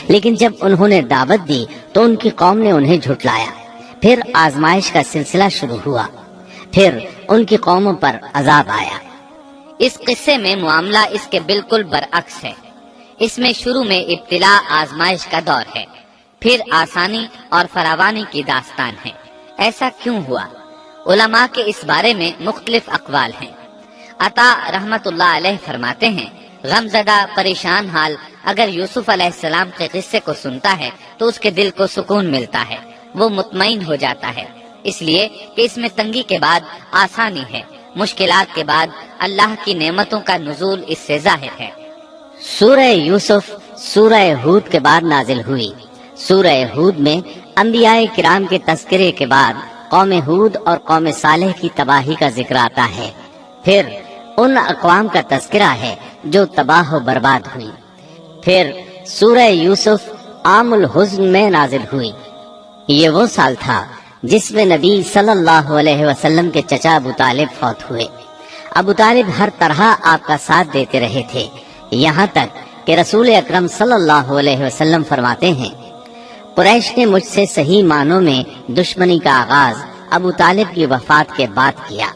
لیکن جب انہوں نے دعوت دی تو ان کی قوم نے انہیں جھٹلایا۔ پھر آزمائش کا سلسلہ شروع ہوا، پھر ان کی قوموں پر عذاب آیا۔ اس قصے میں معاملہ اس کے بالکل برعکس ہے۔ اس میں شروع میں ابتلا آزمائش کا دور ہے، پھر آسانی اور فراوانی کی داستان ہے۔ ایسا کیوں ہوا؟ علماء کے اس بارے میں مختلف اقوال ہیں۔ عطا رحمت اللہ علیہ فرماتے ہیں، غمزدہ پریشان حال اگر یوسف علیہ السلام کے قصے کو سنتا ہے تو اس کے دل کو سکون ملتا ہے، وہ مطمئن ہو جاتا ہے، اس لیے کہ اس میں تنگی کے بعد آسانی ہے، مشکلات کے بعد اللہ کی نعمتوں کا نزول اس سے ظاہر ہے۔ سورہ یوسف سورہ ہود کے بعد نازل ہوئی۔ سورہ ہود میں انبیاء کرام کے تذکرے کے بعد قوم ہود اور قوم صالح کی تباہی کا ذکر آتا ہے، پھر ان اقوام کا تذکرہ ہے جو تباہ و برباد ہوئی۔ پھر سورہ یوسف عام الحزن میں نازل ہوئی۔ یہ وہ سال تھا جس میں نبی صلی اللہ علیہ وسلم کے چچا ابو طالب فوت ہوئے۔ ابو طالب ہر طرح آپ کا ساتھ دیتے رہے تھے، یہاں تک کہ رسول اکرم صلی اللہ علیہ وسلم فرماتے ہیں، قریش نے مجھ سے صحیح معنوں میں دشمنی کا آغاز ابو طالب کی وفات کے بعد کیا۔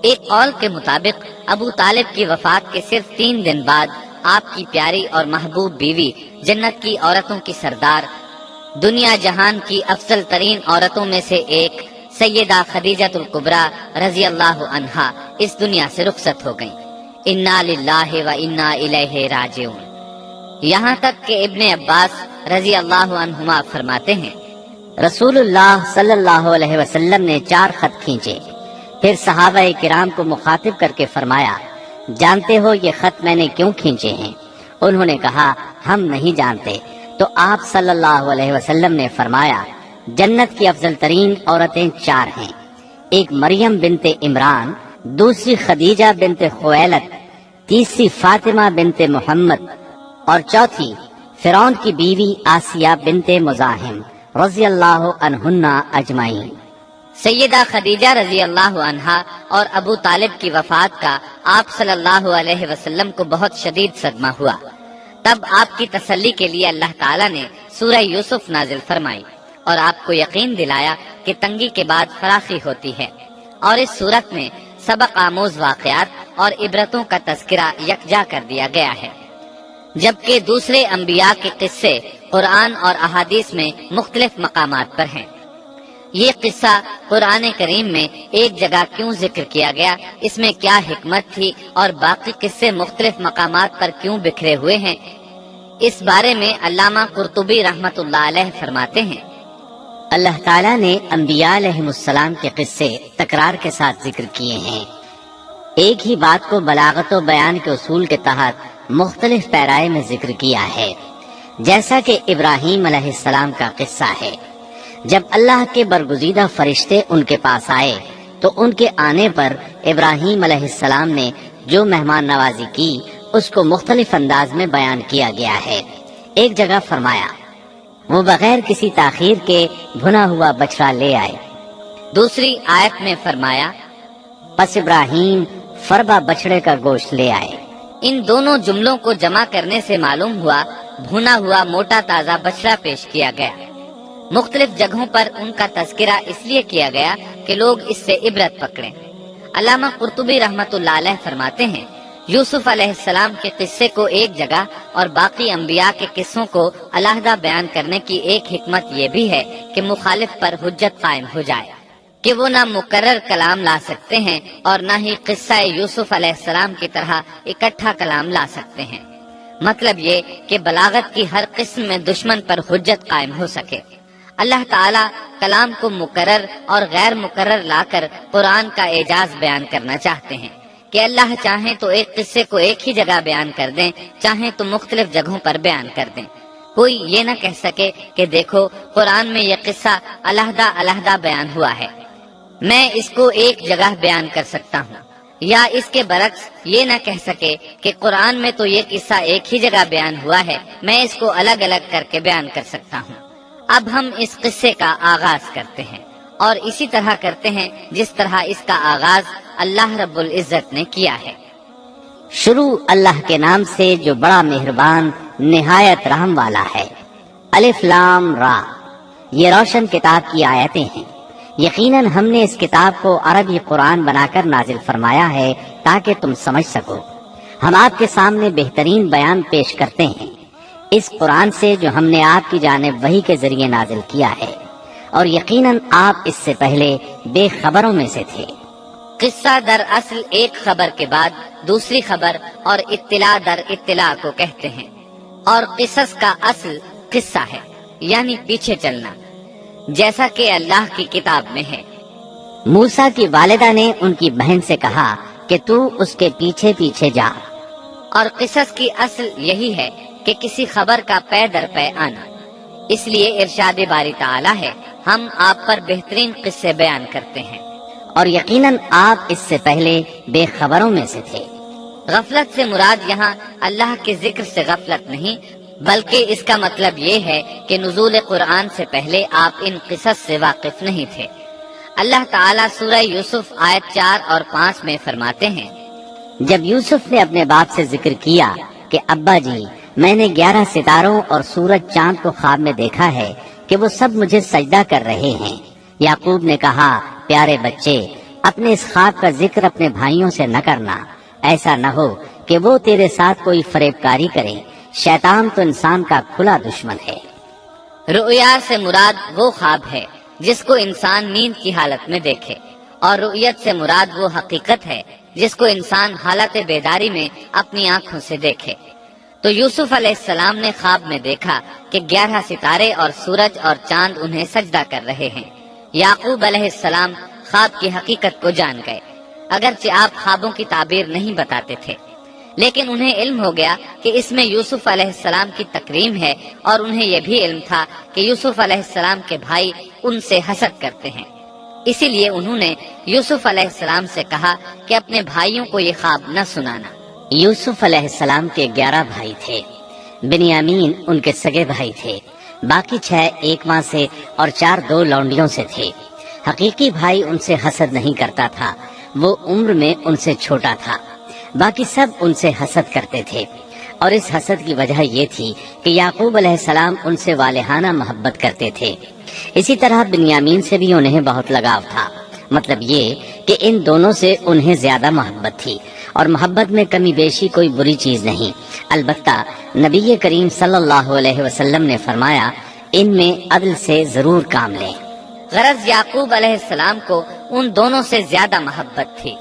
ایک قول کے مطابق ابو طالب کی وفات کے صرف 3 دن بعد آپ کی پیاری اور محبوب بیوی، جنت کی عورتوں کی سردار، دنیا جہان کی افضل ترین عورتوں میں سے ایک سیدہ خدیجہ الکبریٰ رضی اللہ عنہا اس دنیا سے رخصت ہو گئیں۔ انا للہ و انا الیہ راجعون۔ یہاں تک کہ ابن عباس رضی اللہ عنہما فرماتے ہیں، رسول اللہ صلی اللہ علیہ وسلم نے 4 خط کھینچے، پھر صحابہ کرام کو مخاطب کر کے فرمایا، جانتے ہو یہ خط میں نے کیوں کھینچے ہیں؟ انہوں نے کہا، ہم نہیں جانتے۔ تو آپ صلی اللہ علیہ وسلم نے فرمایا، جنت کی افضل ترین عورتیں 4 ہیں، ایک مریم بنت عمران، دوسری خدیجہ بنت خویلد، تیسری فاطمہ بنت محمد، اور چوتھی فرعون کی بیوی آسیہ بنت مزاحم رضی اللہ عنہن اجمعین۔ سیدہ خدیجہ رضی اللہ عنہا اور ابو طالب کی وفات کا آپ صلی اللہ علیہ وسلم کو بہت شدید صدمہ ہوا۔ تب آپ کی تسلی کے لیے اللہ تعالیٰ نے سورہ یوسف نازل فرمائی اور آپ کو یقین دلایا کہ تنگی کے بعد فراخی ہوتی ہے، اور اس صورت میں سبق آموز واقعات اور عبرتوں کا تذکرہ یکجا کر دیا گیا ہے، جبکہ دوسرے انبیاء کے قصے قرآن اور احادیث میں مختلف مقامات پر ہیں۔ یہ قصہ قرآن کریم میں ایک جگہ کیوں ذکر کیا گیا، اس میں کیا حکمت تھی، اور باقی قصے مختلف مقامات پر کیوں بکھرے ہوئے ہیں، اس بارے میں علامہ قرطبی رحمت اللہ علیہ فرماتے ہیں، اللہ تعالیٰ نے انبیاء علیہ السلام کے قصے تکرار کے ساتھ ذکر کیے ہیں، ایک ہی بات کو بلاغت و بیان کے اصول کے تحت مختلف پیرائے میں ذکر کیا ہے، جیسا کہ ابراہیم علیہ السلام کا قصہ ہے۔ جب اللہ کے برگزیدہ فرشتے ان کے پاس آئے تو ان کے آنے پر ابراہیم علیہ السلام نے جو مہمان نوازی کی اس کو مختلف انداز میں بیان کیا گیا ہے۔ ایک جگہ فرمایا، وہ بغیر کسی تاخیر کے بھنا ہوا بچڑا لے آئے۔ دوسری آیت میں فرمایا، پس ابراہیم فربا بچڑے کا گوشت لے آئے۔ ان دونوں جملوں کو جمع کرنے سے معلوم ہوا بھنا ہوا موٹا تازہ بچڑا پیش کیا گیا۔ مختلف جگہوں پر ان کا تذکرہ اس لیے کیا گیا کہ لوگ اس سے عبرت پکڑیں۔ علامہ قرطبی رحمت اللہ علیہ فرماتے ہیں، یوسف علیہ السلام کے قصے کو ایک جگہ اور باقی انبیاء کے قصوں کو علیحدہ بیان کرنے کی ایک حکمت یہ بھی ہے کہ مخالف پر حجت قائم ہو جائے کہ وہ نہ مکرر کلام لا سکتے ہیں اور نہ ہی قصہ یوسف علیہ السلام کی طرح اکٹھا کلام لا سکتے ہیں۔ مطلب یہ کہ بلاغت کی ہر قسم میں دشمن پر حجت قائم ہو سکے۔ اللہ تعالیٰ کلام کو مکرر اور غیر مکرر لا کر قرآن کا اعجاز بیان کرنا چاہتے ہیں کہ اللہ چاہیں تو ایک قصے کو ایک ہی جگہ بیان کر دیں، چاہیں تو مختلف جگہوں پر بیان کر دیں۔ کوئی یہ نہ کہہ سکے کہ دیکھو قرآن میں یہ قصہ علیحدہ علیحدہ بیان ہوا ہے، میں اس کو ایک جگہ بیان کر سکتا ہوں، یا اس کے برعکس یہ نہ کہہ سکے کہ قرآن میں تو یہ قصہ ایک ہی جگہ بیان ہوا ہے، میں اس کو الگ الگ کر کے بیان کر سکتا ہوں۔ اب ہم اس قصے کا آغاز کرتے ہیں اور اسی طرح کرتے ہیں جس طرح اس کا آغاز اللہ رب العزت نے کیا ہے۔ شروع اللہ کے نام سے جو بڑا مہربان نہایت رحم والا ہے۔ الف لام را، یہ روشن کتاب کی آیتیں ہیں۔ یقیناً ہم نے اس کتاب کو عربی قرآن بنا کر نازل فرمایا ہے تاکہ تم سمجھ سکو۔ ہم آپ کے سامنے بہترین بیان پیش کرتے ہیں اس قرآن سے جو ہم نے آپ کی جانب وحی کے ذریعے نازل کیا ہے، اور یقیناً آپ اس سے پہلے بے خبروں میں سے تھے۔ قصہ در اصل ایک خبر کے بعد دوسری خبر اور اطلاع در اطلاع کو کہتے ہیں، اور قصص کا اصل قصہ ہے، یعنی پیچھے چلنا، جیسا کہ اللہ کی کتاب میں ہے۔ موسیٰ کی والدہ نے ان کی بہن سے کہا کہ تو اس کے پیچھے پیچھے جا، اور قصص کی اصل یہی ہے کہ کسی خبر کا پے در پے آنا۔ اس لیے ارشاد باری تعالی ہے، ہم آپ پر بہترین قصے بیان کرتے ہیں، اور یقیناً آپ اس سے پہلے بے خبروں میں سے تھے۔ غفلت سے مراد یہاں اللہ کے ذکر سے غفلت نہیں، بلکہ اس کا مطلب یہ ہے کہ نزول قرآن سے پہلے آپ ان قصص سے واقف نہیں تھے۔ اللہ تعالیٰ سورہ یوسف آیت 4 اور 5 میں فرماتے ہیں، جب یوسف نے اپنے باپ سے ذکر کیا کہ ابا جی، میں نے 11 ستاروں اور سورج چاند کو خواب میں دیکھا ہے کہ وہ سب مجھے سجدہ کر رہے ہیں، یعقوب نے کہا، پیارے بچے، اپنے اس خواب کا ذکر اپنے بھائیوں سے نہ کرنا، ایسا نہ ہو کہ وہ تیرے ساتھ کوئی فریب کاری کرے، شیطان تو انسان کا کھلا دشمن ہے۔ رؤیا سے مراد وہ خواب ہے جس کو انسان نیند کی حالت میں دیکھے، اور رؤیت سے مراد وہ حقیقت ہے جس کو انسان حالت بیداری میں اپنی آنکھوں سے دیکھے۔ تو یوسف علیہ السلام نے خواب میں دیکھا کہ 11 ستارے اور سورج اور چاند انہیں سجدہ کر رہے ہیں۔ یعقوب علیہ السلام خواب کی حقیقت کو جان گئے، اگرچہ آپ خوابوں کی تعبیر نہیں بتاتے تھے، لیکن انہیں علم ہو گیا کہ اس میں یوسف علیہ السلام کی تکریم ہے، اور انہیں یہ بھی علم تھا کہ یوسف علیہ السلام کے بھائی ان سے حسد کرتے ہیں۔ اسی لیے انہوں نے یوسف علیہ السلام سے کہا کہ اپنے بھائیوں کو یہ خواب نہ سنانا۔ یوسف علیہ السلام کے 11 بھائی تھے، بنیامین ان کے سگے بھائی تھے، باقی 6 ایک ماں سے اور 4 2 لونڈیوں سے تھے۔ حقیقی بھائی ان سے حسد نہیں کرتا تھا، وہ عمر میں ان سے چھوٹا تھا، باقی سب ان سے حسد کرتے تھے، اور اس حسد کی وجہ یہ تھی کہ یعقوب علیہ السلام ان سے والہانہ محبت کرتے تھے۔ اسی طرح بنیامین سے بھی انہیں بہت لگاؤ تھا، مطلب یہ کہ ان دونوں سے انہیں زیادہ محبت تھی، اور محبت میں کمی بیشی کوئی بری چیز نہیں، البتہ نبی کریم صلی اللہ علیہ وسلم نے فرمایا، ان میں عدل سے ضرور کام لیں۔ غرض یعقوب علیہ السلام کو ان دونوں سے زیادہ محبت تھی،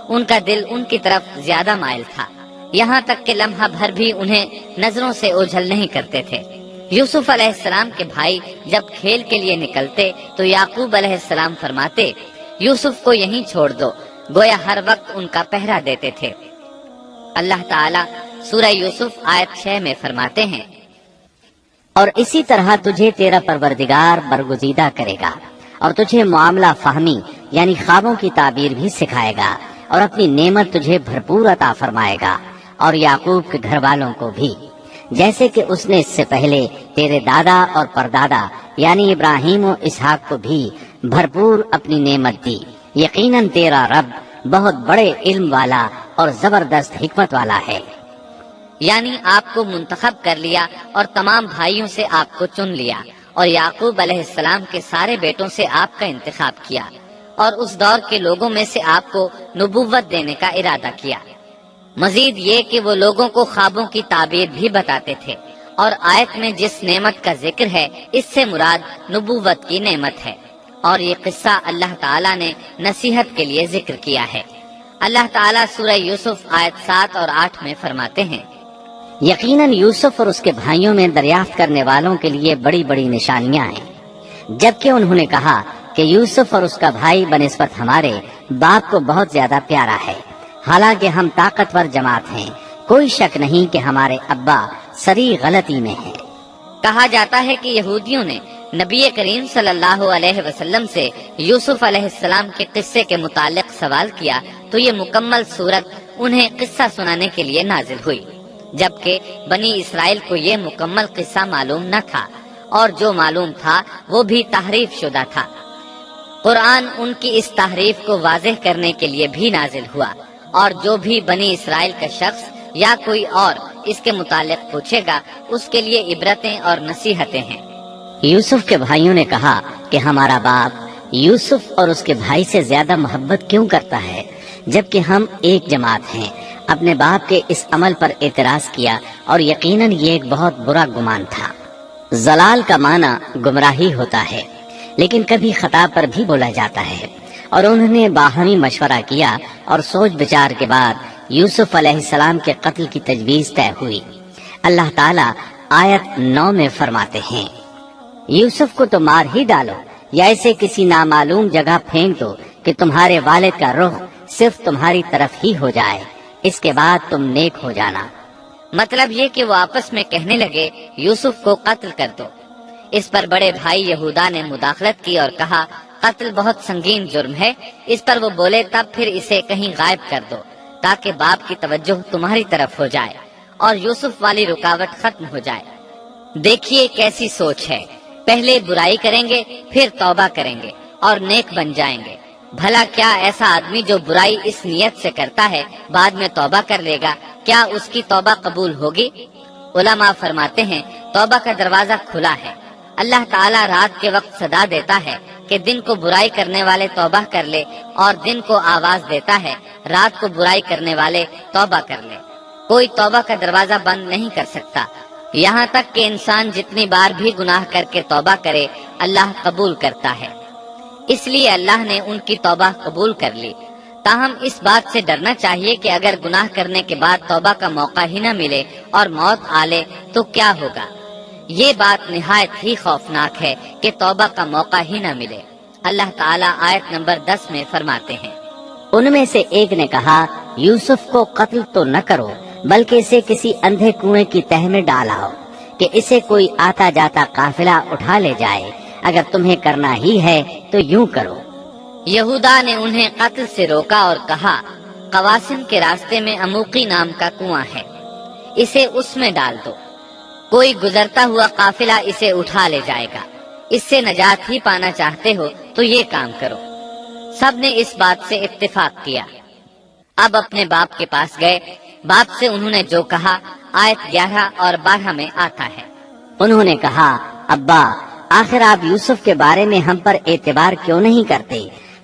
ان کا دل ان کی طرف زیادہ مائل تھا، یہاں تک کہ لمحہ بھر بھی انہیں نظروں سے اوجھل نہیں کرتے تھے۔ یوسف علیہ السلام کے بھائی جب کھیل کے لیے نکلتے تو یعقوب علیہ السلام فرماتے، یوسف کو یہیں چھوڑ دو، گویا ہر وقت ان کا پہرا دیتے تھے۔ اللہ تعالیٰ سورہ یوسف آیت 6 میں فرماتے ہیں، اور اسی طرح تجھے تیرا پروردگار برگزیدہ کرے گا، اور تجھے معاملہ فہمی یعنی خوابوں کی تعبیر بھی سکھائے گا، اور اپنی نعمت تجھے بھرپور عطا فرمائے گا، اور یعقوب کے گھر والوں کو بھی، جیسے کہ اس نے اس سے پہلے تیرے دادا اور پردادا یعنی ابراہیم و اسحاق کو بھی بھرپور اپنی نعمت دی۔ یقیناً تیرا رب بہت بڑے علم والا اور زبردست حکمت والا ہے۔ یعنی آپ کو منتخب کر لیا اور تمام بھائیوں سے آپ کو چن لیا، اور یعقوب علیہ السلام کے سارے بیٹوں سے آپ کا انتخاب کیا، اور اس دور کے لوگوں میں سے آپ کو نبوت دینے کا ارادہ کیا۔ مزید یہ کہ وہ لوگوں کو خوابوں کی تعبیر بھی بتاتے تھے، اور آیت میں جس نعمت کا ذکر ہے اس سے مراد نبوت کی نعمت ہے، اور یہ قصہ اللہ تعالیٰ نے نصیحت کے لیے ذکر کیا ہے۔ اللہ تعالیٰ سورہ یوسف آیت 7 اور 8 میں فرماتے ہیں، یقیناً یوسف اور اس کے بھائیوں میں دریافت کرنے والوں کے لیے بڑی بڑی نشانیاں ہیں، جبکہ انہوں نے کہا کہ یوسف اور اس کا بھائی بنسبت ہمارے باپ کو بہت زیادہ پیارا ہے، حالانکہ ہم طاقتور جماعت ہیں، کوئی شک نہیں کہ ہمارے ابا سری غلطی میں ہیں۔ کہا جاتا ہے کہ یہودیوں نے نبی کریم صلی اللہ علیہ وسلم سے یوسف علیہ السلام کے قصے کے متعلق سوال کیا تو یہ مکمل صورت انہیں قصہ سنانے کے لیے نازل ہوئی، جبکہ بنی اسرائیل کو یہ مکمل قصہ معلوم نہ تھا، اور جو معلوم تھا وہ بھی تحریف شدہ تھا۔ قرآن ان کی اس تحریف کو واضح کرنے کے لیے بھی نازل ہوا، اور جو بھی بنی اسرائیل کا شخص یا کوئی اور اس کے متعلق پوچھے گا اس کے لیے عبرتیں اور نصیحتیں ہیں۔ یوسف کے بھائیوں نے کہا کہ ہمارا باپ یوسف اور اس کے بھائی سے زیادہ محبت کیوں کرتا ہے جبکہ ہم ایک جماعت ہیں۔ اپنے باپ کے اس عمل پر اعتراض کیا اور یقیناً یہ ایک بہت برا گمان تھا۔ زلال کا معنی گمراہی ہوتا ہے، لیکن کبھی خطا پر بھی بولا جاتا ہے، اور انہوں نے باہمی مشورہ کیا اور سوچ بچار کے بعد یوسف علیہ السلام کے قتل کی تجویز طے ہوئی۔ اللہ تعالیٰ آیت 9 میں فرماتے ہیں، یوسف کو تو مار ہی ڈالو یا اسے کسی نامعلوم جگہ پھینک دو کہ تمہارے والد کا رخ صرف تمہاری طرف ہی ہو جائے، اس کے بعد تم نیک ہو جانا۔ مطلب یہ کہ وہ آپس میں کہنے لگے یوسف کو قتل کر دو۔ اس پر بڑے بھائی یہودا نے مداخلت کی اور کہا قتل بہت سنگین جرم ہے۔ اس پر وہ بولے تب پھر اسے کہیں غائب کر دو تاکہ باپ کی توجہ تمہاری طرف ہو جائے اور یوسف والی رکاوٹ ختم ہو جائے۔ دیکھیے کیسی سوچ ہے، پہلے برائی کریں گے پھر توبہ کریں گے اور نیک بن جائیں گے۔ بھلا کیا ایسا آدمی جو برائی اس نیت سے کرتا ہے بعد میں توبہ کر لے گا، کیا اس کی توبہ قبول ہوگی؟ علماء فرماتے ہیں توبہ کا دروازہ کھلا ہے۔ اللہ تعالیٰ رات کے وقت صدا دیتا ہے کہ دن کو برائی کرنے والے توبہ کر لے، اور دن کو آواز دیتا ہے رات کو برائی کرنے والے توبہ کر لے۔ کوئی توبہ کا دروازہ بند نہیں کر سکتا، یہاں تک کہ انسان جتنی بار بھی گناہ کر کے توبہ کرے اللہ قبول کرتا ہے۔ اس لیے اللہ نے ان کی توبہ قبول کر لی۔ تاہم اس بات سے ڈرنا چاہیے کہ اگر گناہ کرنے کے بعد توبہ کا موقع ہی نہ ملے اور موت آ لے تو کیا ہوگا؟ یہ بات نہایت ہی خوفناک ہے کہ توبہ کا موقع ہی نہ ملے۔ اللہ تعالیٰ آیت نمبر 10 میں فرماتے ہیں، ان میں سے ایک نے کہا یوسف کو قتل تو نہ کرو بلکہ اسے کسی اندھے کنویں کی تہ میں ڈالاؤ کہ اسے کوئی آتا جاتا قافلہ اٹھا لے جائے، اگر تمہیں کرنا ہی ہے تو یوں کرو۔ یہودا نے انہیں قتل سے روکا اور کہا قواسم کے راستے میں عموقی نام کا کنواں ہے، اسے اس میں ڈال دو، کوئی گزرتا ہوا قافلہ اسے اٹھا لے جائے گا۔ اس سے نجات ہی پانا چاہتے ہو تو یہ کام کرو۔ سب نے اس بات سے اتفاق کیا۔ اب اپنے باپ کے پاس گئے، باپ سے انہوں نے جو کہا آیت 11 اور 12 میں آتا ہے، انہوں نے کہا ابا آخر آپ یوسف کے بارے میں ہم پر اعتبار کیوں نہیں کرتے؟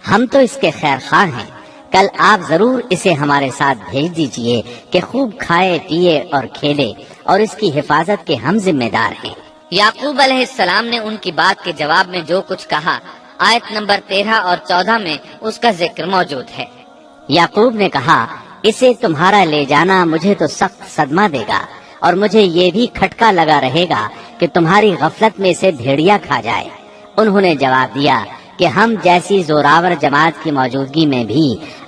ہم تو اس کے خیر خواہ ہیں، کل آپ ضرور اسے ہمارے ساتھ بھیج دیجئے کہ خوب کھائے پیے اور کھیلے، اور اس کی حفاظت کے ہم ذمہ دار ہیں۔ یعقوب علیہ السلام نے ان کی بات کے جواب میں جو کچھ کہا آیت نمبر 13 اور 14 میں اس کا ذکر موجود ہے۔ یعقوب نے کہا اسے تمہارا لے جانا مجھے تو سخت صدمہ دے گا، اور مجھے یہ بھی کھٹکا لگا رہے گا کہ تمہاری غفلت میں اسے بھیڑیا کھا جائے۔ انہوں نے جواب دیا کہ ہم جیسی زوراور جماعت کی موجودگی میں بھی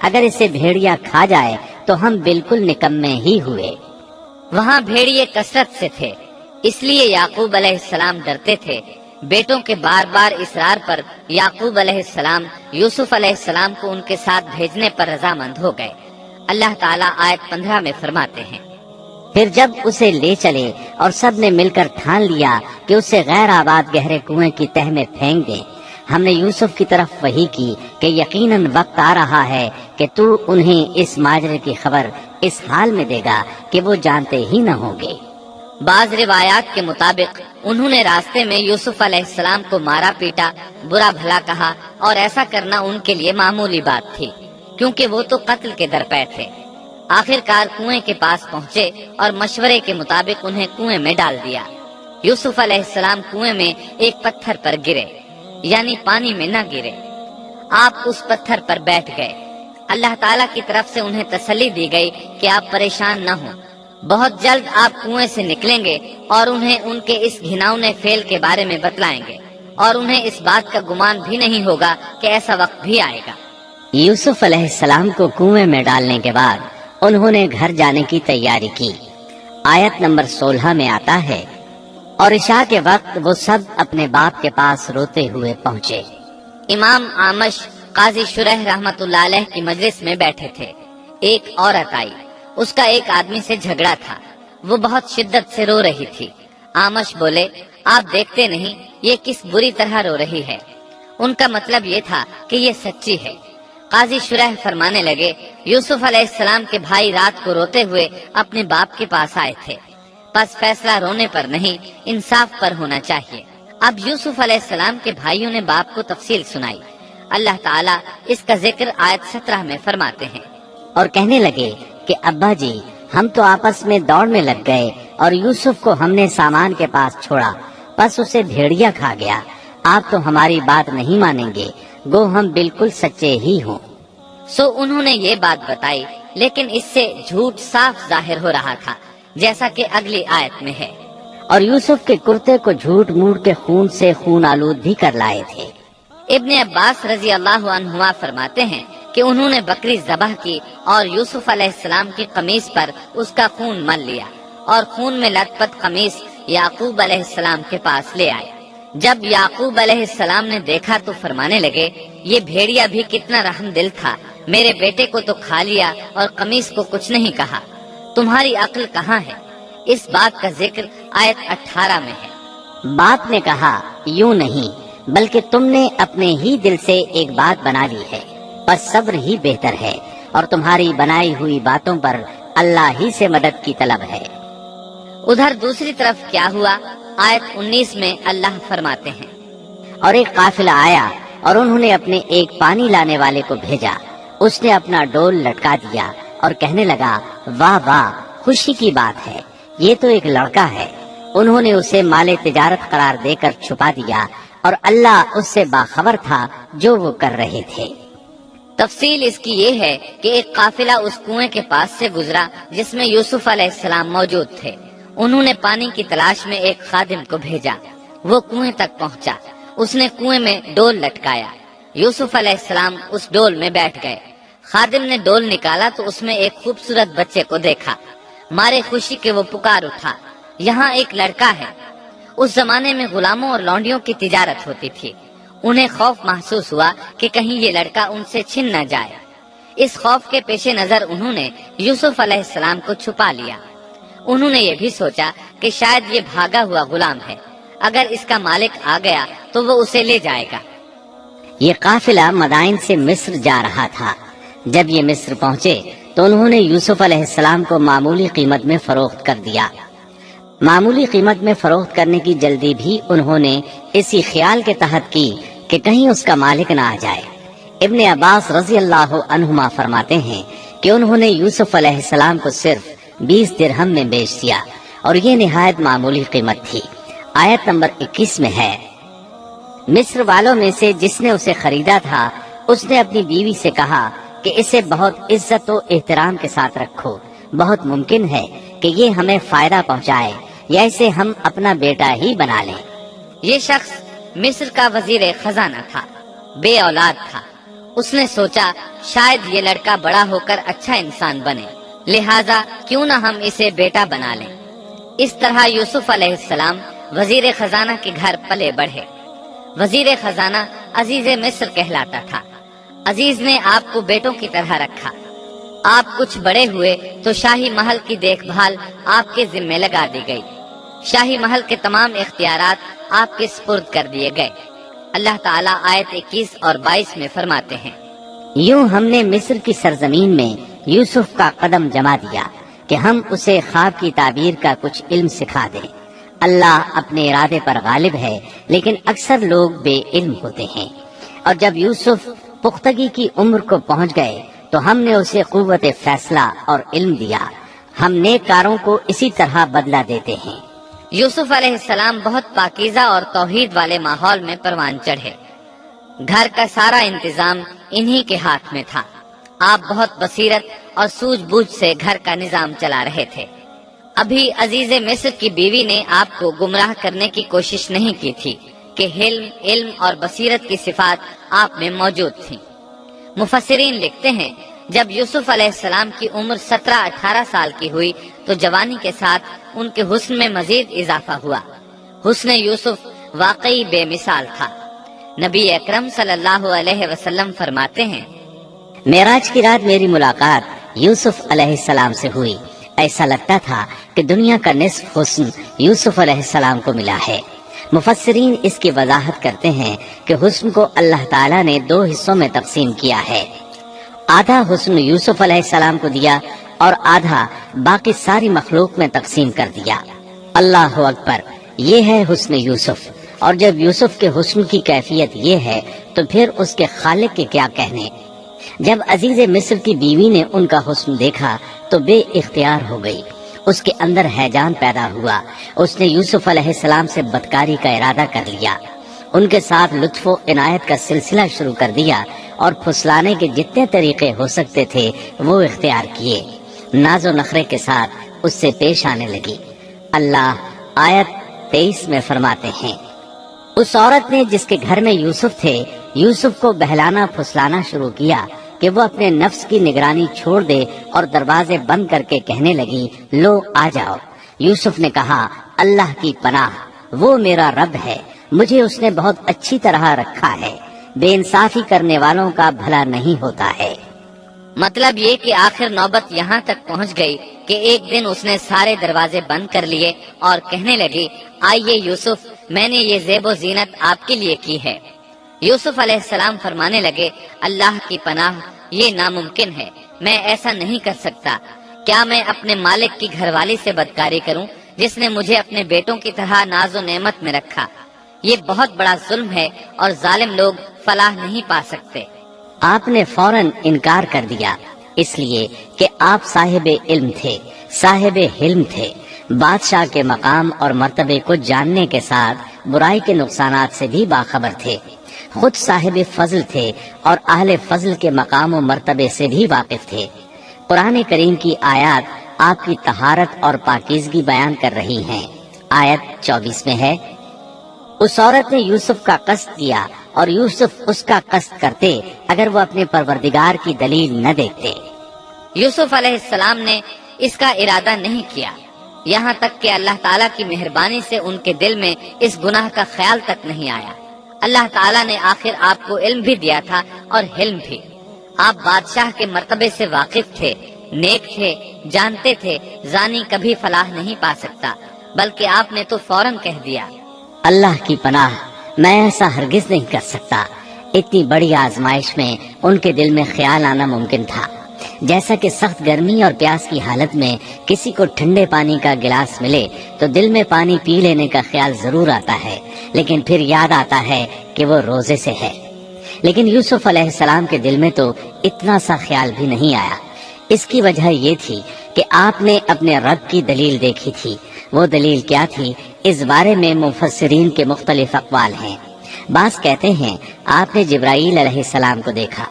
اگر اسے بھیڑیا کھا جائے تو ہم بالکل نکمے ہی ہوئے۔ وہاں بھیڑیے کثرت سے تھے، اس لیے یعقوب علیہ السلام ڈرتے تھے۔ بیٹوں کے بار بار اصرار پر یعقوب علیہ السلام یوسف علیہ السلام کو ان کے ساتھ بھیجنے پر رضامند ہو گئے۔ اللہ تعالیٰ آیت 15 میں فرماتے ہیں، پھر جب اسے لے چلے اور سب نے مل کر ٹھان لیا کہ اسے غیر آباد گہرے کنویں کی تہ میں پھینک دیں، ہم نے یوسف کی طرف وحی کی کہ یقیناً وقت آ رہا ہے کہ تو انہیں اس ماجرے کی خبر اس حال میں دے گا کہ وہ جانتے ہی نہ ہوں گے۔ بعض روایات کے مطابق انہوں نے راستے میں یوسف علیہ السلام کو مارا پیٹا، برا بھلا کہا، اور ایسا کرنا ان کے لیے معمولی بات تھی کیونکہ وہ تو قتل کے درپے تھے۔ آخر کار کنویں کے پاس پہنچے اور مشورے کے مطابق انہیں کنویں میں ڈال دیا۔ یوسف علیہ السلام کنویں میں ایک پتھر پر گرے، یعنی پانی میں نہ گرے، آپ اس پتھر پر بیٹھ گئے۔ اللہ تعالیٰ کی طرف سے انہیں تسلی دی گئی کہ آپ پریشان نہ ہوں، بہت جلد آپ کنویں سے نکلیں گے اور انہیں ان کے اس گھناؤنے فعل کے بارے میں بتلائیں گے، اور انہیں اس بات کا گمان بھی نہیں ہوگا کہ ایسا وقت بھی آئے گا۔ یوسف علیہ السلام کو کنویں میں ڈالنے کے بعد انہوں نے گھر جانے کی تیاری کی۔ آیت نمبر 16 میں آتا ہے، اور عشاء کے وقت وہ سب اپنے باپ کے پاس روتے ہوئے پہنچے۔ امام عامش قاضی شرح رحمت اللہ علیہ کی مجلس میں بیٹھے تھے۔ ایک عورت آئی، اس کا ایک آدمی سے جھگڑا تھا، وہ بہت شدت سے رو رہی تھی۔ عامش بولے، آپ دیکھتے نہیں یہ کس بری طرح رو رہی ہے؟ ان کا مطلب یہ تھا کہ یہ سچی ہے۔ قاضی شرح فرمانے لگے، یوسف علیہ السلام کے بھائی رات کو روتے ہوئے اپنے باپ کے پاس آئے تھے، پس فیصلہ رونے پر نہیں انصاف پر ہونا چاہیے۔ اب یوسف علیہ السلام کے بھائیوں نے باپ کو تفصیل سنائی۔ اللہ تعالیٰ اس کا ذکر آیت 17 میں فرماتے ہیں، اور کہنے لگے کہ ابا جی ہم تو آپس میں دوڑ میں لگ گئے اور یوسف کو ہم نے سامان کے پاس چھوڑا، پس اسے بھیڑیا کھا گیا۔ آپ تو ہماری بات نہیں مانیں گے، گو ہم بالکل سچے ہی ہوں۔ سو انہوں نے یہ بات بتائی، لیکن اس سے جھوٹ صاف ظاہر ہو رہا تھا، جیسا کہ اگلی آیت میں ہے۔ اور یوسف کے کرتے کو جھوٹ موڑ کے خون سے خون آلود بھی کر لائے تھے۔ ابن عباس رضی اللہ عنہما فرماتے ہیں کہ انہوں نے بکری ذبح کی اور یوسف علیہ السلام کی قمیص پر اس کا خون مل لیا اور خون میں لت پت قمیص یعقوب علیہ السلام کے پاس لے آئے۔ جب یعقوب علیہ السلام نے دیکھا تو فرمانے لگے، یہ بھیڑیا بھی کتنا رحم دل تھا، میرے بیٹے کو تو کھا لیا اور قمیص کو کچھ نہیں کہا، تمہاری عقل کہاں ہے؟ اس بات کا ذکر آیت 18 میں ہے۔ باپ نے کہا، یوں نہیں بلکہ تم نے اپنے ہی دل سے ایک بات بنا لی ہے، بس صبر ہی بہتر ہے، اور تمہاری بنائی ہوئی باتوں پر اللہ ہی سے مدد کی طلب ہے۔ ادھر دوسری طرف کیا ہوا؟ آیت 19 میں اللہ فرماتے ہیں، اور ایک قافلہ آیا اور انہوں نے اپنے ایک پانی لانے والے کو بھیجا، اس نے اپنا ڈول لٹکا دیا اور کہنے لگا، واہ واہ، خوشی کی بات ہے، یہ تو ایک لڑکا ہے۔ انہوں نے اسے مال تجارت قرار دے کر چھپا دیا، اور اللہ اس سے باخبر تھا جو وہ کر رہے تھے۔ تفصیل اس کی یہ ہے کہ ایک قافلہ اس کنویں کے پاس سے گزرا جس میں یوسف علیہ السلام موجود تھے۔ انہوں نے پانی کی تلاش میں ایک خادم کو بھیجا، وہ کنویں تک پہنچا، اس نے کنویں میں ڈول لٹکایا، یوسف علیہ السلام اس ڈول میں بیٹھ گئے۔ خادم نے ڈول نکالا تو اس میں ایک خوبصورت بچے کو دیکھا، مارے خوشی کے وہ پکار اٹھا، یہاں ایک لڑکا ہے۔ اس زمانے میں غلاموں اور لونڈیوں کی تجارت ہوتی تھی، انہیں خوف محسوس ہوا کہ کہیں یہ لڑکا ان سے چھن نہ جائے۔ اس خوف کے پیش نظر انہوں نے یوسف علیہ السلام کو چھپا لیا۔ انہوں نے یہ بھی سوچا کہ شاید یہ بھاگا ہوا غلام ہے، اگر اس کا مالک آ گیا تو وہ اسے لے جائے گا۔ یہ قافلہ مدائن سے مصر جا رہا تھا۔ جب یہ مصر پہنچے تو انہوں نے یوسف علیہ السلام کو معمولی قیمت میں فروخت کر دیا۔ معمولی قیمت میں فروخت کرنے کی جلدی بھی انہوں نے اسی خیال کے تحت کی کہ کہیں اس کا مالک نہ آ جائے۔ ابن عباس رضی اللہ عنہما فرماتے ہیں کہ انہوں نے یوسف علیہ السلام کو صرف 20 درہم میں بیچ دیا، اور یہ نہایت معمولی قیمت تھی۔ آیت نمبر 21 میں ہے، مصر والوں میں سے جس نے اسے خریدا تھا اس نے اپنی بیوی سے کہا کہ اسے بہت عزت و احترام کے ساتھ رکھو، بہت ممکن ہے کہ یہ ہمیں فائدہ پہنچائے یا اسے ہم اپنا بیٹا ہی بنا لیں۔ یہ شخص مصر کا وزیر خزانہ تھا، بے اولاد تھا۔ اس نے سوچا شاید یہ لڑکا بڑا ہو کر اچھا انسان بنے، لہذا کیوں نہ ہم اسے بیٹا بنا لیں۔ اس طرح یوسف علیہ السلام وزیر خزانہ کے گھر پلے بڑھے۔ وزیر خزانہ عزیز مصر کہلاتا تھا۔ عزیز نے آپ کو بیٹوں کی طرح رکھا۔ آپ کچھ بڑے ہوئے تو شاہی محل کی دیکھ بھال آپ کے ذمے لگا دی گئی، شاہی محل کے تمام اختیارات آپ کے سپرد کر دیے گئے۔ اللہ تعالیٰ آیت 21 اور 22 میں فرماتے ہیں، یوں ہم نے مصر کی سرزمین میں یوسف کا قدم جما دیا کہ ہم اسے خواب کی تعبیر کا کچھ علم سکھا دیں۔ اللہ اپنے ارادے پر غالب ہے، لیکن اکثر لوگ بے علم ہوتے ہیں۔ اور جب یوسف پختگی کی عمر کو پہنچ گئے تو ہم نے اسے قوت فیصلہ اور علم دیا۔ ہم نیک کاروں کو اسی طرح بدلہ دیتے ہیں۔ یوسف علیہ السلام بہت پاکیزہ اور توحید والے ماحول میں پروان چڑھے۔ گھر کا سارا انتظام انہی کے ہاتھ میں تھا۔ آپ بہت بصیرت اور سوجھ بوجھ سے گھر کا نظام چلا رہے تھے۔ ابھی عزیز مصر کی بیوی نے آپ کو گمراہ کرنے کی کوشش نہیں کی تھی کہ علم اور بصیرت کی صفات آپ میں موجود تھیں۔ مفسرین لکھتے ہیں، جب یوسف علیہ السلام کی عمر 17-18 سال کی ہوئی تو جوانی کے ساتھ ان کے حسن میں مزید اضافہ ہوا۔ حسن یوسف واقعی بے مثال تھا۔ نبی اکرم صلی اللہ علیہ وسلم فرماتے ہیں، معراج کی رات میری ملاقات یوسف علیہ السلام سے ہوئی، ایسا لگتا تھا کہ دنیا کا نصف حسن یوسف علیہ السلام کو ملا ہے۔ مفسرین اس کی وضاحت کرتے ہیں کہ حسن کو اللہ تعالیٰ نے 2 حصوں میں تقسیم کیا ہے، آدھا حسن یوسف علیہ السلام کو دیا اور آدھا باقی ساری مخلوق میں تقسیم کر دیا۔ اللہ اکبر، یہ ہے حسن یوسف۔ اور جب یوسف کے حسن کی کیفیت یہ ہے تو پھر اس کے خالق کے کیا کہنے۔ جب عزیز مصر کی بیوی نے ان کا حسن دیکھا تو بے اختیار ہو گئی، اس کے اندر ہیجان پیدا ہوا۔ اس نے یوسف علیہ السلام سے بدکاری کا ارادہ کر لیا، ان کے ساتھ لطف و عنایت کا سلسلہ شروع کر دیا اور پھسلانے کے جتنے طریقے ہو سکتے تھے وہ اختیار کیے۔ ناز و نخرے کے ساتھ اس سے پیش آنے لگی۔ اللہ آیت 23 میں فرماتے ہیں، اس عورت نے جس کے گھر میں یوسف تھے یوسف کو بہلانا پھسلانا شروع کیا کہ وہ اپنے نفس کی نگرانی چھوڑ دے اور دروازے بند کر کے کہنے لگی، لو آ جاؤ۔ یوسف نے کہا، اللہ کی پناہ، وہ میرا رب ہے، مجھے اس نے بہت اچھی طرح رکھا ہے، بے انصافی کرنے والوں کا بھلا نہیں ہوتا ہے۔ مطلب یہ کہ آخر نوبت یہاں تک پہنچ گئی کہ ایک دن اس نے سارے دروازے بند کر لیے اور کہنے لگی، آئیے یوسف، میں نے یہ زیب و زینت آپ کے لیے کی ہے۔ یوسف علیہ السلام فرمانے لگے، اللہ کی پناہ، یہ ناممکن ہے، میں ایسا نہیں کر سکتا۔ کیا میں اپنے مالک کی گھر والی سے بدکاری کروں جس نے مجھے اپنے بیٹوں کی طرح ناز و نعمت میں رکھا؟ یہ بہت بڑا ظلم ہے اور ظالم لوگ فلاح نہیں پا سکتے۔ آپ نے فوراً انکار کر دیا، اس لیے کہ آپ صاحب علم تھے، صاحب حلم تھے، بادشاہ کے مقام اور مرتبے کو جاننے کے ساتھ برائی کے نقصانات سے بھی باخبر تھے، خود صاحب فضل تھے اور اہل فضل کے مقام و مرتبے سے بھی واقف تھے۔ قرآن کریم کی آیات آپ کی طہارت اور پاکیزگی بیان کر رہی ہیں۔ آیت 24 میں ہے، اس عورت نے یوسف کا قصد کیا اور یوسف اس کا قصد کرتے اگر وہ اپنے پروردگار کی دلیل نہ دیکھتے۔ یوسف علیہ السلام نے اس کا ارادہ نہیں کیا، یہاں تک کہ اللہ تعالیٰ کی مہربانی سے ان کے دل میں اس گناہ کا خیال تک نہیں آیا۔ اللہ تعالیٰ نے آخر آپ کو علم بھی دیا تھا اور حلم بھی۔ آپ بادشاہ کے مرتبے سے واقف تھے، نیک تھے، جانتے تھے زانی کبھی فلاح نہیں پا سکتا، بلکہ آپ نے تو فوراً کہہ دیا، اللہ کی پناہ، میں ایسا ہرگز نہیں کر سکتا۔ اتنی بڑی آزمائش میں ان کے دل میں خیال آنا ممکن تھا، جیسا کہ سخت گرمی اور پیاس کی حالت میں کسی کو ٹھنڈے پانی کا گلاس ملے تو دل میں پانی پی لینے کا خیال ضرور آتا ہے، لیکن پھر یاد آتا ہے کہ وہ روزے سے ہے۔ لیکن یوسف علیہ السلام کے دل میں تو اتنا سا خیال بھی نہیں آیا۔ اس کی وجہ یہ تھی کہ آپ نے اپنے رب کی دلیل دیکھی تھی۔ وہ دلیل کیا تھی، اس بارے میں مفسرین کے مختلف اقوال ہیں۔ بعض کہتے ہیں آپ نے جبرائیل علیہ السلام کو دیکھا،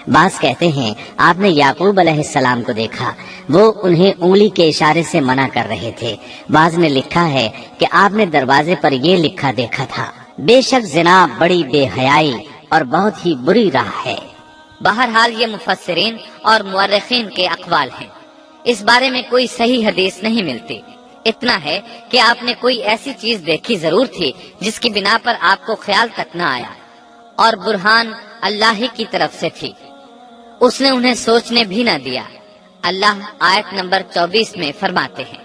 بعض کہتے ہیں آپ نے یعقوب علیہ السلام کو دیکھا، وہ انہیں انگلی کے اشارے سے منع کر رہے تھے۔ بعض نے لکھا ہے کہ آپ نے دروازے پر یہ لکھا دیکھا تھا، بے شک زنا بڑی بے حیائی اور بہت ہی بری راہ ہے۔ بہرحال یہ مفسرین اور مورخین کے اقوال ہیں، اس بارے میں کوئی صحیح حدیث نہیں ملتی۔ اتنا ہے کہ آپ نے کوئی ایسی چیز دیکھی ضرور تھی جس کی بنا پر آپ کو خیال تک نہ آیا، اور برہان اللہ ہی کی طرف سے تھی، اس نے انہیں سوچنے بھی نہ دیا۔ اللہ آیت نمبر 24 میں فرماتے ہیں،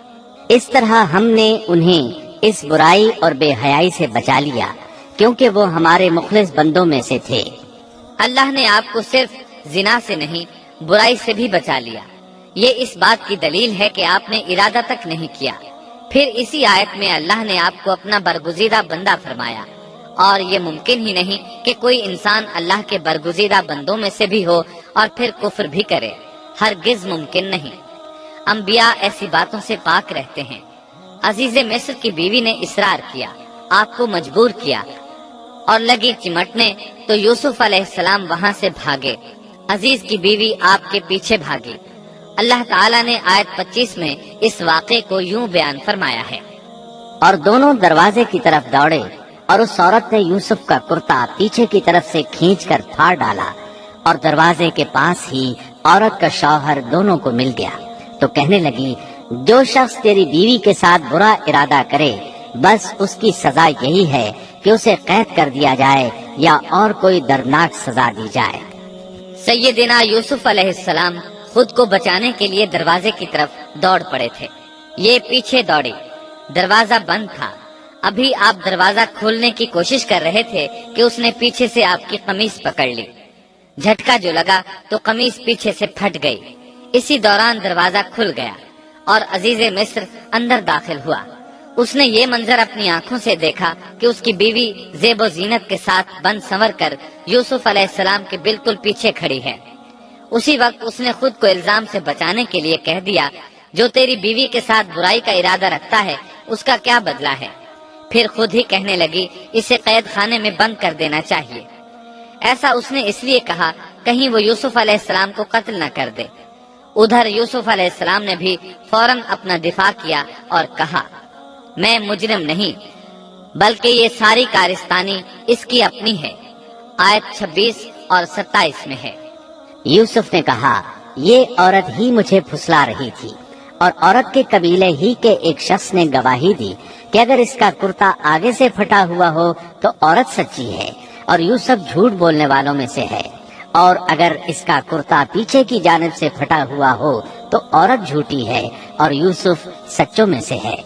اس طرح ہم نے انہیں اس برائی اور بے حیائی سے بچا لیا کیونکہ وہ ہمارے مخلص بندوں میں سے تھے۔ اللہ نے آپ کو صرف زنا سے نہیں برائی سے بھی بچا لیا۔ یہ اس بات کی دلیل ہے کہ آپ نے ارادہ تک نہیں کیا۔ پھر اسی آیت میں اللہ نے آپ کو اپنا برگزیدہ بندہ فرمایا، اور یہ ممکن ہی نہیں کہ کوئی انسان اللہ کے برگزیدہ بندوں میں سے بھی ہو اور پھر کفر بھی کرے، ہرگز ممکن نہیں۔ انبیاء ایسی باتوں سے پاک رہتے ہیں۔ عزیز مصر کی بیوی نے اصرار کیا، آپ کو مجبور کیا اور لگی چمٹنے تو یوسف علیہ السلام وہاں سے بھاگے۔ عزیز کی بیوی آپ کے پیچھے بھاگی۔ اللہ تعالیٰ نے آیت 25 میں اس واقعے کو یوں بیان فرمایا ہے، اور دونوں دروازے کی طرف دوڑے اور اس عورت نے یوسف کا کرتا پیچھے کی طرف سے کھینچ کر پھاڑ ڈالا اور دروازے کے پاس ہی عورت کا شوہر دونوں کو مل گیا تو کہنے لگی، جو شخص تیری بیوی کے ساتھ برا ارادہ کرے بس اس کی سزا یہی ہے کہ اسے قید کر دیا جائے یا اور کوئی دردناک سزا دی جائے۔ سیدنا یوسف علیہ السلام خود کو بچانے کے لیے دروازے کی طرف دوڑ پڑے تھے، یہ پیچھے دوڑی۔ دروازہ بند تھا، ابھی آپ دروازہ کھولنے کی کوشش کر رہے تھے کہ اس نے پیچھے سے آپ کی قمیص پکڑ لی۔ جھٹکا جو لگا تو قمیص پیچھے سے پھٹ گئی۔ اسی دوران دروازہ کھل گیا اور عزیز مصر اندر داخل ہوا۔ اس نے یہ منظر اپنی آنکھوں سے دیکھا کہ اس کی بیوی زیب و زینت کے ساتھ بن سنور کر یوسف علیہ السلام کے بالکل پیچھے کھڑی ہے۔ اسی وقت اس نے خود کو الزام سے بچانے کے لیے کہہ دیا، جو تیری بیوی کے ساتھ برائی کا ارادہ رکھتا ہے اس کا کیا بدلہ ہے؟ پھر خود ہی کہنے لگی، اسے قید خانے میں بند کر دینا چاہیے۔ ایسا اس نے اس لیے کہا کہیں وہ یوسف علیہ السلام کو قتل نہ کر دے۔ ادھر یوسف علیہ السلام نے بھی فوراً اپنا دفاع کیا اور کہا، میں مجرم نہیں بلکہ یہ ساری کارستانی اس کی اپنی ہے۔ آیت 26 اور 27 میں ہے۔ یوسف نے کہا، یہ عورت ہی مجھے پھسلا رہی تھی، اور عورت کے قبیلے ہی کے ایک شخص نے گواہی دی کہ اگر اس کا کرتا آگے سے پھٹا ہوا ہو تو عورت سچی ہے اور یوسف جھوٹ بولنے والوں میں سے ہے، اور اگر اس کا کرتا پیچھے کی جانب سے پھٹا ہوا ہو تو عورت جھوٹی ہے اور یوسف سچوں میں سے ہے۔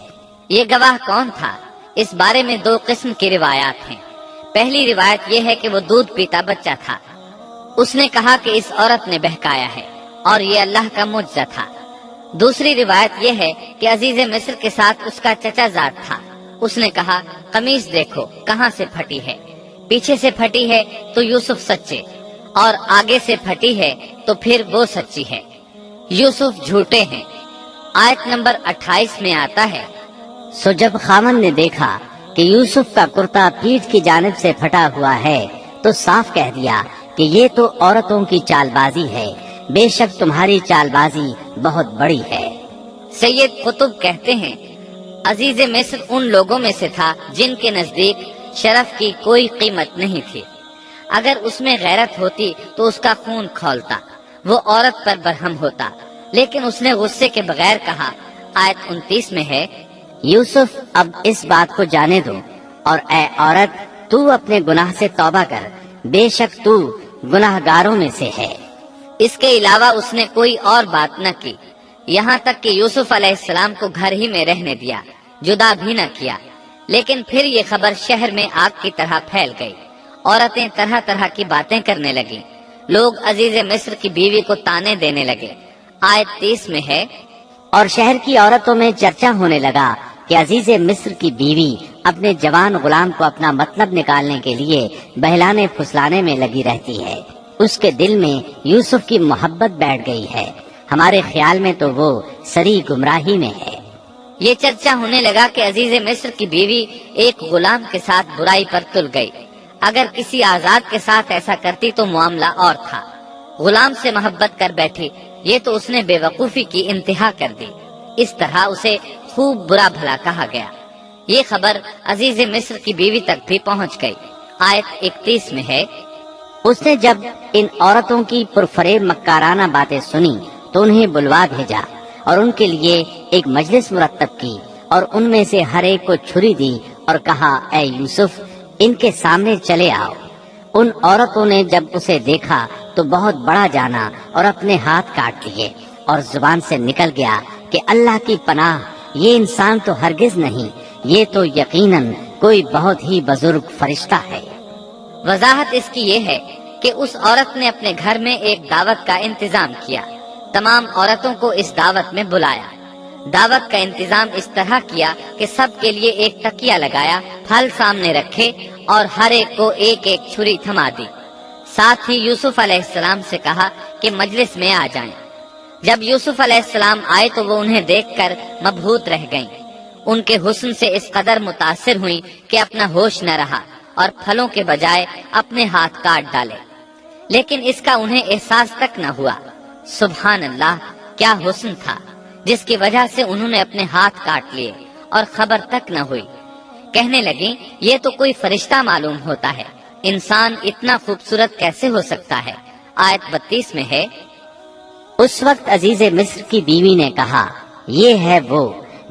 یہ گواہ کون تھا؟ اس بارے میں دو قسم کی روایات ہیں۔ پہلی روایت یہ ہے کہ وہ دودھ پیتا بچہ تھا، اس نے کہا کہ اس عورت نے بہکایا ہے اور یہ اللہ کا معجزہ تھا۔ دوسری روایت یہ ہے کہ عزیز مصر کے ساتھ اس کا چچا زاد تھا، اس نے کہا، قمیص دیکھو کہاں سے پھٹی ہے، پیچھے سے پھٹی ہے تو یوسف سچے، اور آگے سے پھٹی ہے تو پھر وہ سچی ہے، یوسف جھوٹے ہیں۔ آیت نمبر 28 میں آتا ہے، سو جب خاوند نے دیکھا کہ یوسف کا کرتا پیٹھ کی جانب سے پھٹا ہوا ہے تو صاف کہہ دیا کہ یہ تو عورتوں کی چال بازی ہے، بے شک تمہاری چال بازی بہت بڑی ہے۔ سید قطب کہتے ہیں، عزیز مصر ان لوگوں میں سے تھا جن کے نزدیک شرف کی کوئی قیمت نہیں تھی۔ اگر اس میں غیرت ہوتی تو اس کا خون کھولتا، وہ عورت پر برہم ہوتا، لیکن اس نے غصے کے بغیر کہا۔ آیت 29 میں ہے، یوسف اب اس بات کو جانے دو، اور اے عورت تو اپنے گناہ سے توبہ کر، بے شک تو گناہ گاروں میں سے ہے۔ اس کے علاوہ اس نے کوئی اور بات نہ کی، یہاں تک کہ یوسف علیہ السلام کو گھر ہی میں رہنے دیا، جدا بھی نہ کیا۔ لیکن پھر یہ خبر شہر میں آگ کی طرح پھیل گئی، عورتیں طرح طرح کی باتیں کرنے لگیں، لوگ عزیز مصر کی بیوی کو تانے دینے لگے۔ آیت 30 میں ہے، اور شہر کی عورتوں میں چرچا ہونے لگا کہ عزیز مصر کی بیوی اپنے جوان غلام کو اپنا مطلب نکالنے کے لیے بہلانے پھسلانے میں لگی رہتی ہے، اس کے دل میں یوسف کی محبت بیٹھ گئی ہے، ہمارے خیال میں تو وہ سری گمراہی میں ہے۔ یہ چرچا ہونے لگا کہ عزیز مصر کی بیوی ایک غلام کے ساتھ برائی پر تل گئی، اگر کسی آزاد کے ساتھ ایسا کرتی تو معاملہ اور تھا، غلام سے محبت کر بیٹھی، یہ تو اس نے بے وقوفی کی انتہا کر دی۔ اس طرح اسے خوب برا بھلا کہا گیا۔ یہ خبر عزیز مصر کی بیوی تک بھی پہنچ گئی۔ آیت 31 میں ہے، اس نے جب ان عورتوں کی پرفریب مکارانہ باتیں سنی تو انہیں بلوا بھیجا اور ان کے لیے ایک مجلس مرتب کی، اور ان میں سے ہر ایک کو چھری دی اور کہا، اے یوسف ان کے سامنے چلے آؤ۔ ان عورتوں نے جب اسے دیکھا تو بہت بڑا جانا اور اپنے ہاتھ کاٹ لیے، اور زبان سے نکل گیا کہ اللہ کی پناہ، یہ انسان تو ہرگز نہیں، یہ تو یقیناً کوئی بہت ہی بزرگ فرشتہ ہے۔ وضاحت اس کی یہ ہے کہ اس عورت نے اپنے گھر میں ایک دعوت کا انتظام کیا، تمام عورتوں کو اس دعوت میں بلایا، دعوت کا انتظام اس طرح کیا کہ سب کے لیے ایک تکیہ لگایا، پھل سامنے رکھے اور ہر ایک کو ایک ایک چھری تھما دی، ساتھ ہی یوسف علیہ السلام سے کہا کہ مجلس میں آ جائیں۔ جب یوسف علیہ السلام آئے تو وہ انہیں دیکھ کر مبہوت رہ گئیں، ان کے حسن سے اس قدر متاثر ہوئی کہ اپنا ہوش نہ رہا اور پھلوں کے بجائے اپنے ہاتھ کاٹ ڈالے، لیکن اس کا انہیں احساس تک نہ ہوا۔ سبحان اللہ، کیا حسن تھا جس کی وجہ سے انہوں نے اپنے ہاتھ کاٹ لیے اور خبر تک نہ ہوئی۔ کہنے لگیں، یہ تو کوئی فرشتہ معلوم ہوتا ہے، انسان اتنا خوبصورت کیسے ہو سکتا ہے۔ آیت 32 میں ہے، اس وقت عزیز مصر کی بیوی نے کہا، یہ ہے وہ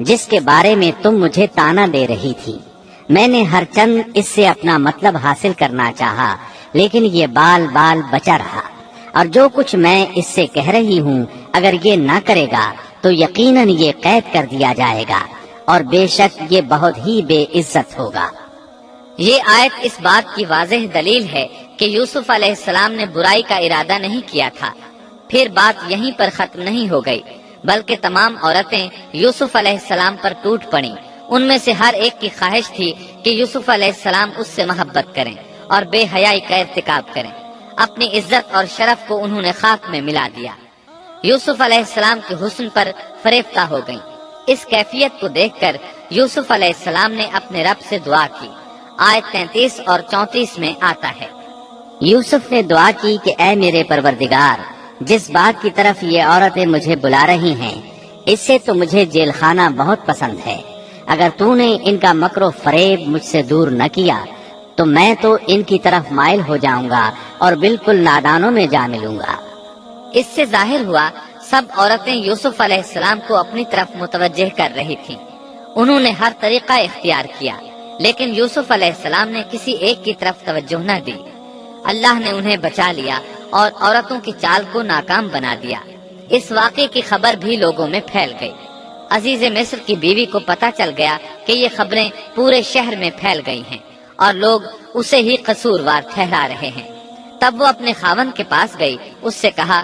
جس کے بارے میں تم مجھے تانا دے رہی تھی، میں نے ہر چند اس سے اپنا مطلب حاصل کرنا چاہا، لیکن یہ بال بال بچا رہا، اور جو کچھ میں اس سے کہہ رہی ہوں اگر یہ نہ کرے گا تو یقیناً یہ قید کر دیا جائے گا، اور بے شک یہ بہت ہی بے عزت ہوگا۔ یہ آیت اس بات کی واضح دلیل ہے کہ یوسف علیہ السلام نے برائی کا ارادہ نہیں کیا تھا۔ پھر بات یہیں پر ختم نہیں ہو گئی، بلکہ تمام عورتیں یوسف علیہ السلام پر ٹوٹ پڑیں ان میں سے ہر ایک کی خواہش تھی کہ یوسف علیہ السلام اس سے محبت کریں اور بے حیائی کا ارتکاب کریں۔ اپنی عزت اور شرف کو انہوں نے خاک میں ملا دیا۔ یوسف علیہ السلام کے حسن پر فریفتہ ہو گئیں۔ اس کیفیت کو دیکھ کر یوسف علیہ السلام نے اپنے رب سے دعا کی۔ آیت 33 اور 34 میں آتا ہے، یوسف نے دعا کی کہ اے میرے پروردگار، جس بات کی طرف یہ عورتیں مجھے بلا رہی ہیں اس سے تو مجھے جیل خانہ بہت پسند ہے۔ اگر تو نے ان کا مکر و فریب مجھ سے دور نہ کیا تو میں تو ان کی طرف مائل ہو جاؤں گا اور بالکل نادانوں میں جا ملوں گا۔ اس سے ظاہر ہوا سب عورتیں یوسف علیہ السلام کو اپنی طرف متوجہ کر رہی تھیں۔ انہوں نے ہر طریقہ اختیار کیا، لیکن یوسف علیہ السلام نے کسی ایک کی طرف توجہ نہ دی۔ اللہ نے انہیں بچا لیا اور عورتوں کی چال کو ناکام بنا دیا۔ اس واقعے کی خبر بھی لوگوں میں پھیل گئی۔ عزیز مصر کی بیوی کو پتہ چل گیا کہ یہ خبریں پورے شہر میں پھیل گئی ہیں اور لوگ اسے ہی قصوروار ٹھہرا رہے ہیں۔ تب وہ اپنے خاوند کے پاس گئی، اس سے کہا،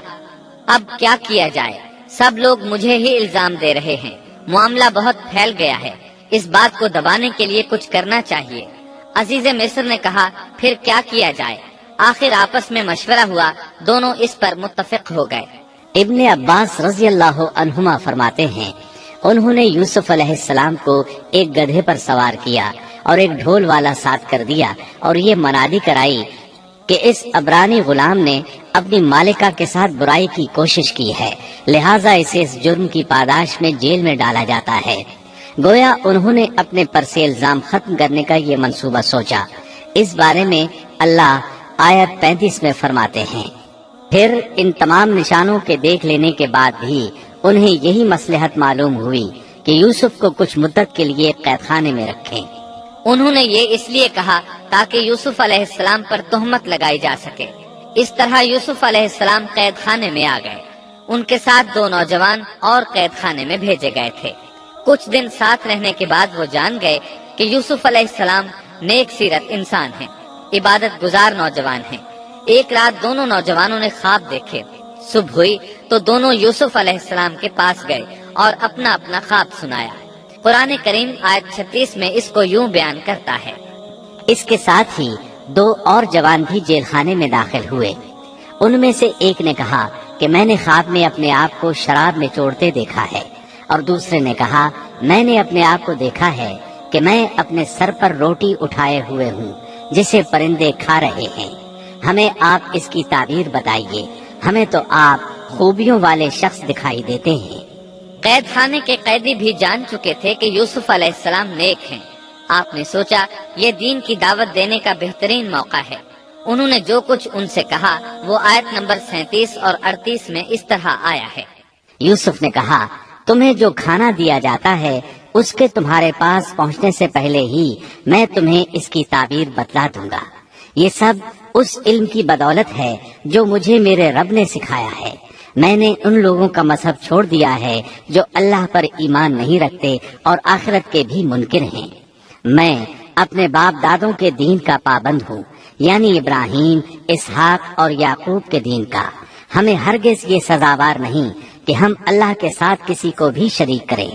اب کیا کیا جائے؟ سب لوگ مجھے ہی الزام دے رہے ہیں، معاملہ بہت پھیل گیا ہے، اس بات کو دبانے کے لیے کچھ کرنا چاہیے۔ عزیز مصر نے کہا، پھر کیا کیا جائے؟ آخر آپس میں مشورہ ہوا، دونوں اس پر متفق ہو گئے۔ ابن عباس رضی اللہ عنہما فرماتے ہیں، انہوں نے یوسف علیہ السلام کو ایک گدھے پر سوار کیا اور ایک ڈھول والا ساتھ کر دیا اور یہ منادی کرائی کہ اس عبرانی غلام نے اپنی مالکہ کے ساتھ برائی کی کوشش کی ہے، لہٰذا اسے اس جرم کی پاداش میں جیل میں ڈالا جاتا ہے۔ گویا انہوں نے اپنے پر سے الزام ختم کرنے کا یہ منصوبہ سوچا۔ اس بارے میں اللہ آیت 35 میں فرماتے ہیں، پھر ان تمام نشانوں کے دیکھ لینے کے بعد بھی انہیں یہی مصلحت معلوم ہوئی کہ یوسف کو کچھ مدت کے لیے قید خانے میں رکھیں۔ انہوں نے یہ اس لیے کہا تاکہ یوسف علیہ السلام پر تہمت لگائی جا سکے۔ اس طرح یوسف علیہ السلام قید خانے میں آ گئے۔ ان کے ساتھ 2 نوجوان اور قید خانے میں بھیجے گئے تھے۔ کچھ دن ساتھ رہنے کے بعد وہ جان گئے کہ یوسف علیہ السلام نیک سیرت انسان ہیں، عبادت گزار نوجوان ہیں۔ ایک رات دونوں نوجوانوں نے خواب دیکھے۔ صبح ہوئی تو دونوں یوسف علیہ السلام کے پاس گئے اور اپنا اپنا خواب سنایا۔ قرآن کریم آیت 36 میں اس کو یوں بیان کرتا ہے، اس کے ساتھ ہی 2 اور جوان بھی جیل خانے میں داخل ہوئے۔ ان میں سے ایک نے کہا کہ میں نے خواب میں اپنے آپ کو شراب میں چوڑتے دیکھا ہے، اور دوسرے نے کہا میں نے اپنے آپ کو دیکھا ہے کہ میں اپنے سر پر روٹی اٹھائے ہوئے ہوں جسے پرندے کھا رہے ہیں۔ ہمیں آپ اس کی تعبیر بتائیے، ہمیں تو آپ خوبیوں والے شخص دکھائی دیتے ہیں۔ قید خانے کے قیدی بھی جان چکے تھے کہ یوسف علیہ السلام نیک ہیں۔ آپ نے سوچا یہ دین کی دعوت دینے کا بہترین موقع ہے۔ انہوں نے جو کچھ ان سے کہا وہ آیت نمبر 37 اور 38 میں اس طرح آیا ہے، یوسف نے کہا تمہیں جو کھانا دیا جاتا ہے اس کے تمہارے پاس پہنچنے سے پہلے ہی میں تمہیں اس کی تعبیر بتلا دوں گا۔ یہ سب اس علم کی بدولت ہے جو مجھے میرے رب نے سکھایا ہے۔ میں نے ان لوگوں کا مذہب چھوڑ دیا ہے جو اللہ پر ایمان نہیں رکھتے اور آخرت کے بھی منکر ہیں۔ میں اپنے باپ دادوں کے دین کا پابند ہوں، یعنی ابراہیم، اسحاق اور یعقوب کے دین کا۔ ہمیں ہرگز یہ سزاوار نہیں کہ ہم اللہ کے ساتھ کسی کو بھی شریک کریں۔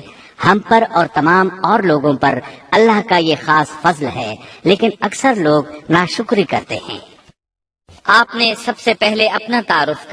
ہم پر اور تمام اور لوگوں پر اللہ کا یہ خاص فضل ہے، لیکن اکثر لوگ ناشکری کرتے ہیں۔ آپ نے سب سے پہلے اپنا تعارف